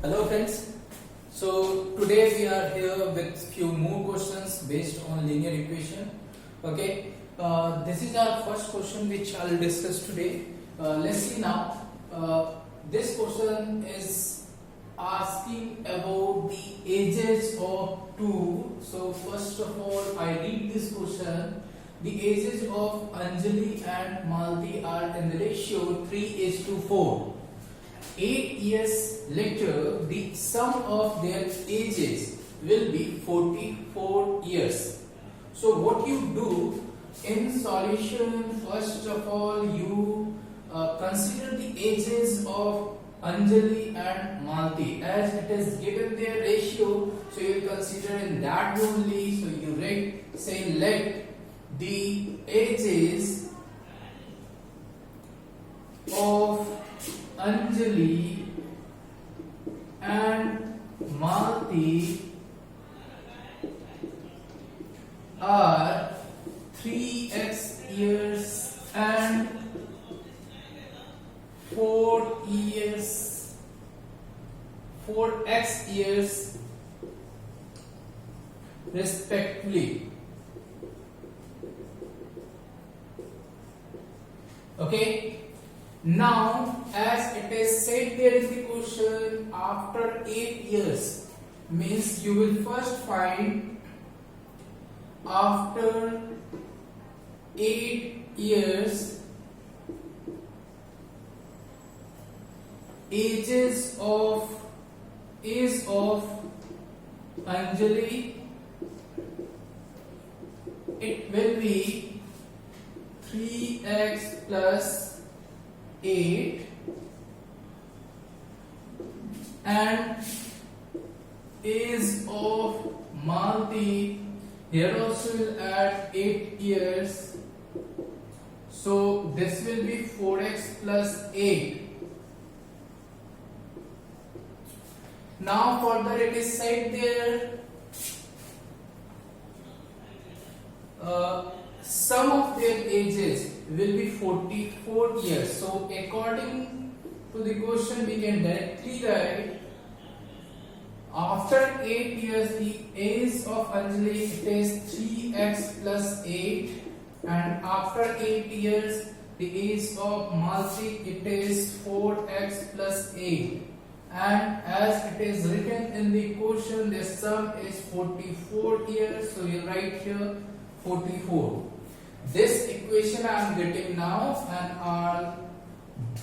Hello friends. So today we are here with few more questions based on linear equation. Okay. This is our first question which I will discuss today. Let's see now. This question is asking about the ages of two. So first of all, I read this question. The ages of Anjali and Malti are in the ratio 3:4. 8 years later, the sum of their ages will be 44 years. So what you do in solution, first of all, you consider the ages of Anjali and Malti as it is given their ratio. So you will consider in that only. So you write, say, let the ages of Anjali and Malti are 3x years and 4x years respectively. Okay. Now, as it is said there in the question, after 8 years, means you will first find after 8 years age of Anjali, it will be 3x plus 8 and age of Malti, here also will add 8 years, so this will be 4x plus 8. Now further it is said there sum of their ages will be 44 years. So according to the question we can directly write after 8 years the age of Anjali it is 3x plus 8 and after 8 years the age of Malti it is 4x plus 8 and as it is written in the question the sum is 44 years, so you write here 44. This equation I am getting now and I'll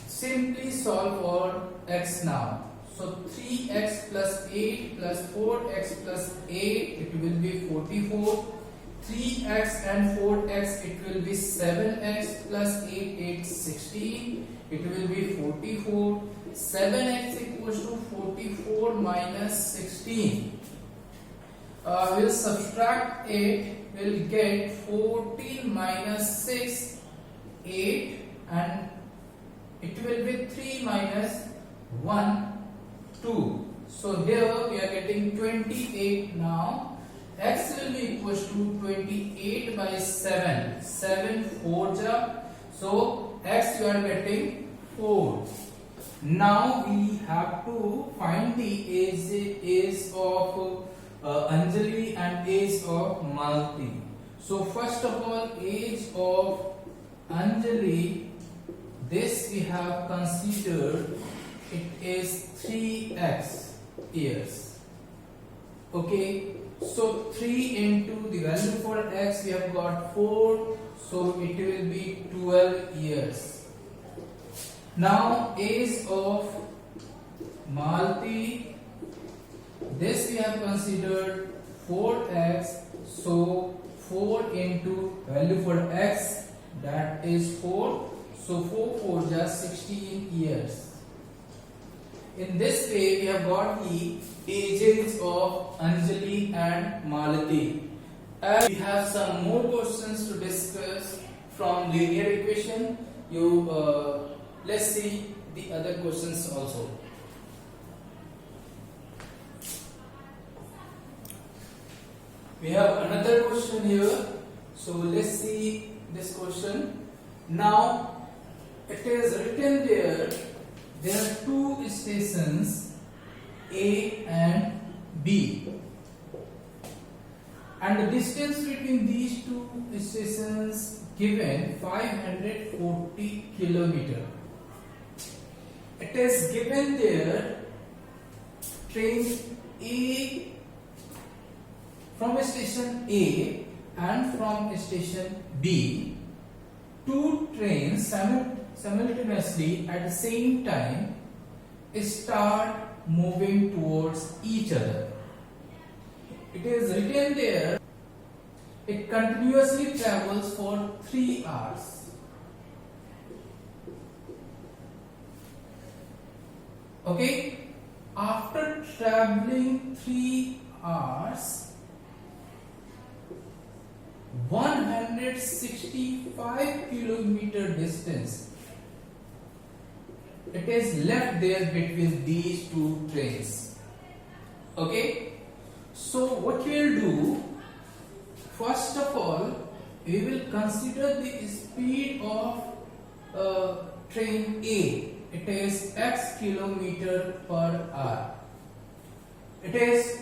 simply solve for x now. So 3x plus 8 plus 4x plus 8 it will be 44. 3x and 4x it will be 7x plus 8 8 16 it will be 44. 7x equals to 44 minus 16. We'll subtract 8, we'll get 14 minus 6 8 and it will be 3 minus 1 2. So here we are getting 28 now. X will be equals to 28 by 7. 7 4 ja. So x you are getting 4. Now we have to find the age of Anjali and age of Malti. So first of all, age of Anjali, this we have considered it is 3x years. Okay, so 3 into the value for x we have got 4, so it will be 12 years. Now age of Malti, this we have considered 4x, so 4 into value for x that is 4, so 4 4 just 16 years. In this way we have got the ages of Anjali and Malati. As we have some more questions to discuss from linear equation, let's see the other questions also. We have another question here. So let's see this question. Now it is written there are two stations A and B, and the distance between these two stations given 540 kilometer. It is given there train A from station A and from station B, two trains simultaneously at the same time start moving towards each other. It is written there, it continuously travels for 3 hours. Okay, after traveling 3 hours, 165 kilometer distance it is left there between these two trains. Okay, so what we will do, first of all we will consider the speed of train A. It is x kilometer per hour. It is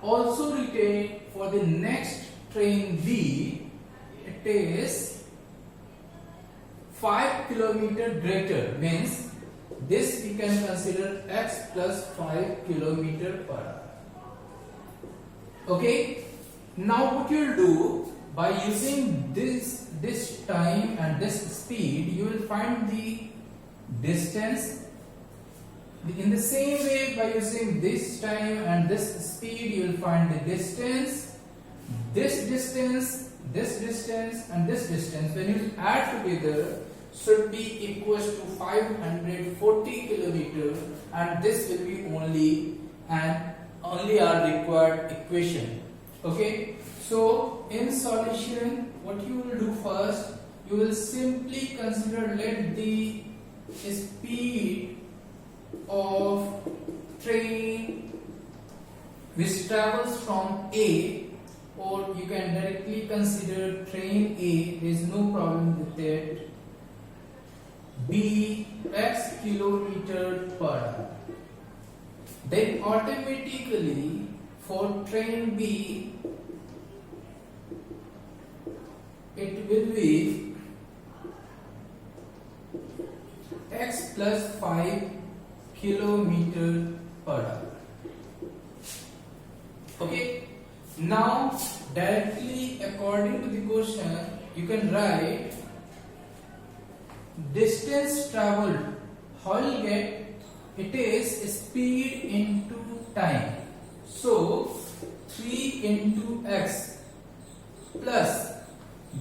also written for the next train B, it is 5 kilometer greater, means this we can consider x plus 5 kilometer per hour. Okay, now what you will do, by using this time and this speed, you will find the distance. In the same way, by using this time and this speed, you will find the distance, this distance, this distance and this distance. When you add together, should be equals to 540 kilometer, and this will be only our required equation. Okay, so in solution, what you will do first, you will simply consider, let the speed of train which travels from A, or you can directly consider train A, there is no problem with that, be x kilometer per hour. Then automatically for train B it will be x plus 5 kilometer per hour. Okay, now directly according to the question you can write distance traveled. How you get? It is speed into time. So 3 into x plus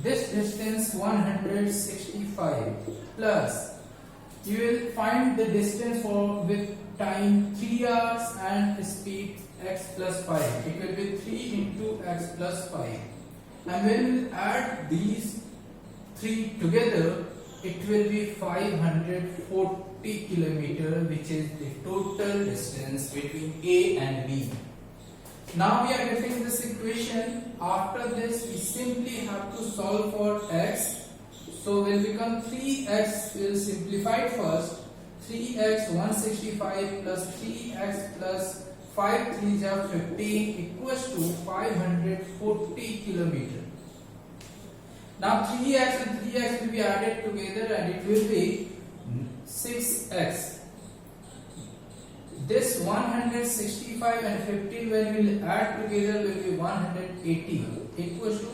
this distance 165 plus you will find the distance for with time 3 hours and speed x plus 5. It will be 3 into x plus 5, and when we add these 3 together, it will be 540 kilometer, which is the total distance between A and B. Now we are getting this equation. After this we simply have to solve for x. So will become 3x, we will simplify first. 3x 165 plus 3x plus 5 3s are 15 equals to 540 kilometer. Now 3x and 3x will be added together and it will be 6x. This 165 and 15 when we will add together will be 180 equals to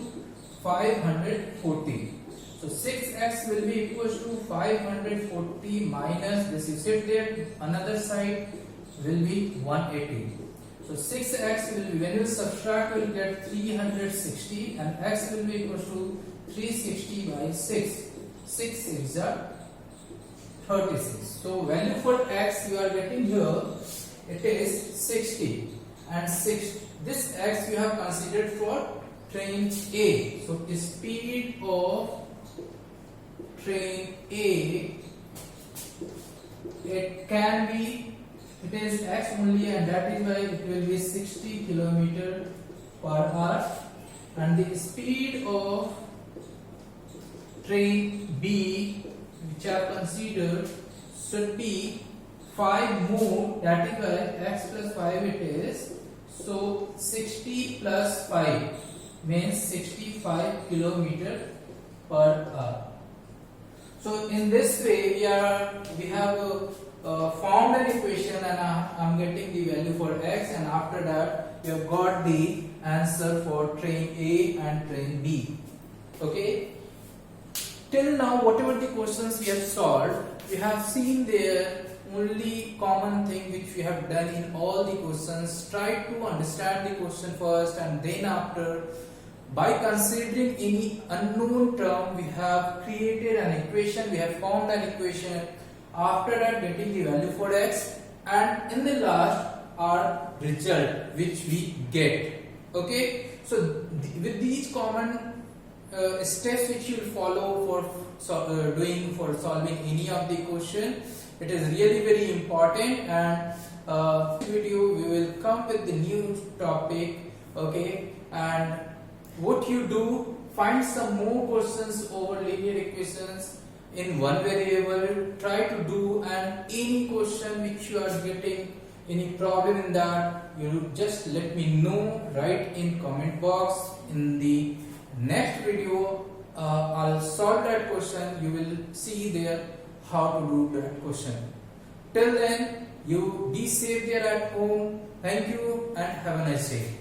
540. So 6x will be equals to 540 minus this is sit there, another side will be 180. So 6x will be, when you subtract you will get 360 and x will be equals to 360 by 6. 6 is 36. So value for x you are getting here, it is 60, and 6 this x you have considered for train A. So the speed of train A, it can be, it is x only, and that is why it will be 60 kilometer per hour, and the speed of train B which are considered should be 5 more, that is why x plus 5 it is. So 60 plus 5 means 65 kilometer per hour. So in this way we have formed an equation, and I'm getting the value for x, and after that we have got the answer for train A and train B. Okay. Till now, whatever the questions we have solved, we have seen there only common thing which we have done in all the questions. Try to understand the question first, and then after, by considering any unknown term, we have created an equation, we have found an equation. After that, getting the value for x, and in the last our result which we get. Okay, so with these common steps which you will follow for solving any of the question, it is really very important. And video we will come with the new topic. Okay, and what you do, find some more questions over linear equations in one variable, try to do, and any question which you are getting any problem in that, you just let me know, write in comment box. In the next video I'll solve that question, you will see there how to do that question. Till then, you be safe there at home. Thank you and have a nice day.